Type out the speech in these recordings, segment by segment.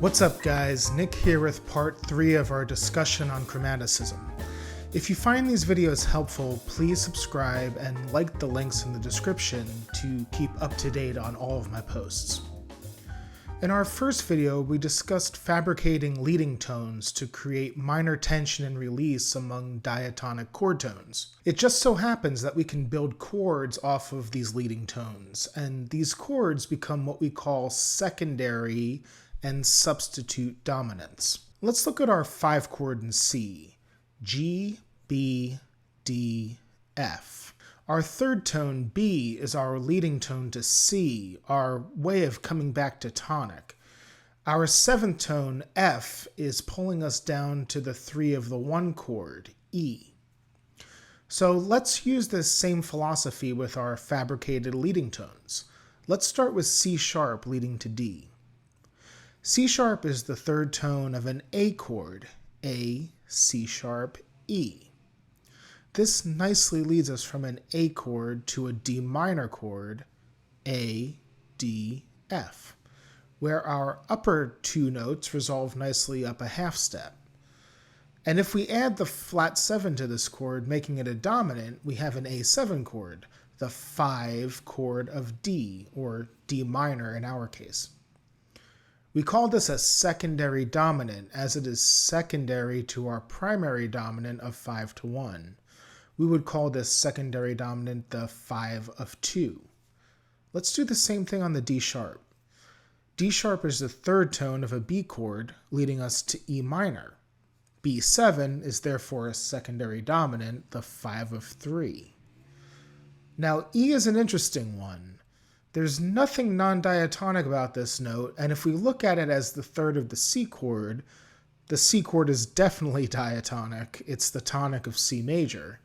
What's up guys, Nick here with part 3 of our discussion on chromaticism. If you find these videos helpful, please subscribe and like the links in the description to keep up to date on all of my posts. In our first video, we discussed fabricating leading tones to create minor tension and release among diatonic chord tones. It just so happens that we can build chords off of these leading tones, and these chords become what we call secondary and substitute dominants. Let's look at our 5 chord in C, G, B, D, F. Our third tone, B, is our leading tone to C, our way of coming back to tonic. Our 7th tone, F, is pulling us down to the 3 of the 1 chord, E. So let's use this same philosophy with our fabricated leading tones. Let's start with C sharp leading to D. C sharp is the 3rd tone of an A chord, A, C sharp, E. This nicely leads us from an A chord to a D minor chord, A, D, F, where our upper 2 notes resolve nicely up a half step. And if we add the flat 7 to this chord, making it a dominant, we have an A7 chord, the 5 chord of D, or D minor in our case. We call this a secondary dominant, as it is secondary to our primary dominant of 5-1. We would call this secondary dominant the 5 of 2. Let's do the same thing on the D sharp. D sharp is the 3rd tone of a B chord, leading us to E minor. B7 is therefore a secondary dominant, the 5 of 3. Now E is an interesting one. There's nothing non-diatonic about this note, and if we look at it as the 3rd of the C chord is definitely diatonic. It's the tonic of C major.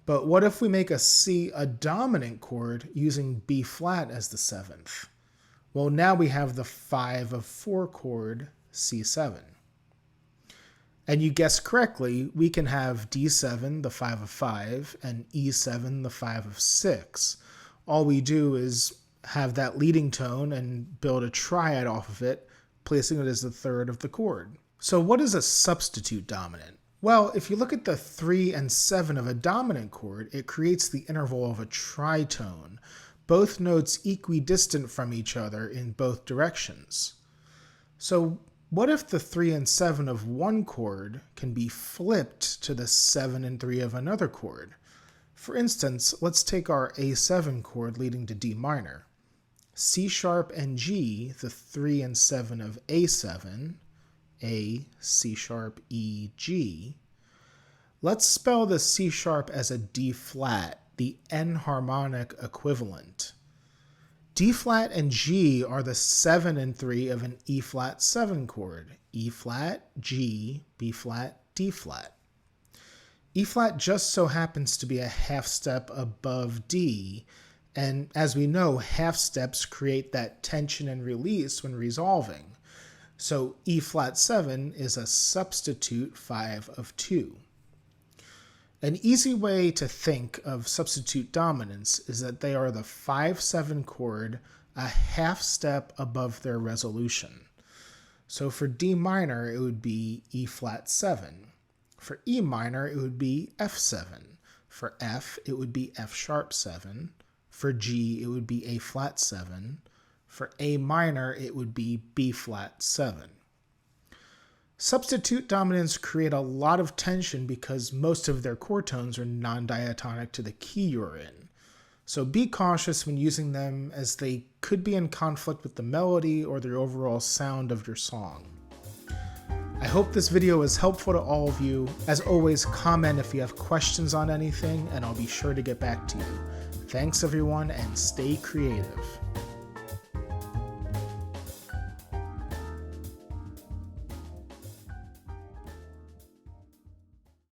But what if we make a C a dominant chord using B flat as the 7th? Well, now we have the 5 of 4 chord, C7. And you guessed correctly, we can have D7, the 5 of 5, and E7, the 5 of 6. All we do is have that leading tone and build a triad off of it, placing it as the 3rd of the chord. So what is a substitute dominant? Well, if you look at the 3 and 7 of a dominant chord, it creates the interval of a tritone, both notes equidistant from each other in both directions. So what if the 3 and 7 of one chord can be flipped to the 7 and 3 of another chord? For instance, let's take our A7 chord leading to D minor. C sharp and G, the 3 and 7 of A7, A, C sharp, E, G. Let's spell the C sharp as a D flat, the enharmonic equivalent. D flat and G are the 7 and 3 of an E flat 7 chord, E flat, G, B flat, D flat. E flat just so happens to be a half step above D, and as we know, half steps create that tension and release when resolving. So E flat 7 is a substitute 5 of 2. An easy way to think of substitute dominants is that they are the 5-7 chord a half step above their resolution. So for D minor, it would be E flat 7. For E minor, it would be F7. For F, it would be F sharp 7. For G, it would be A flat 7. For A minor, it would be B flat 7. Substitute dominants create a lot of tension because most of their chord tones are non-diatonic to the key you're in. So be cautious when using them, as they could be in conflict with the melody or the overall sound of your song. I hope this video was helpful to all of you. As always, comment if you have questions on anything, and I'll be sure to get back to you. Thanks everyone, and stay creative.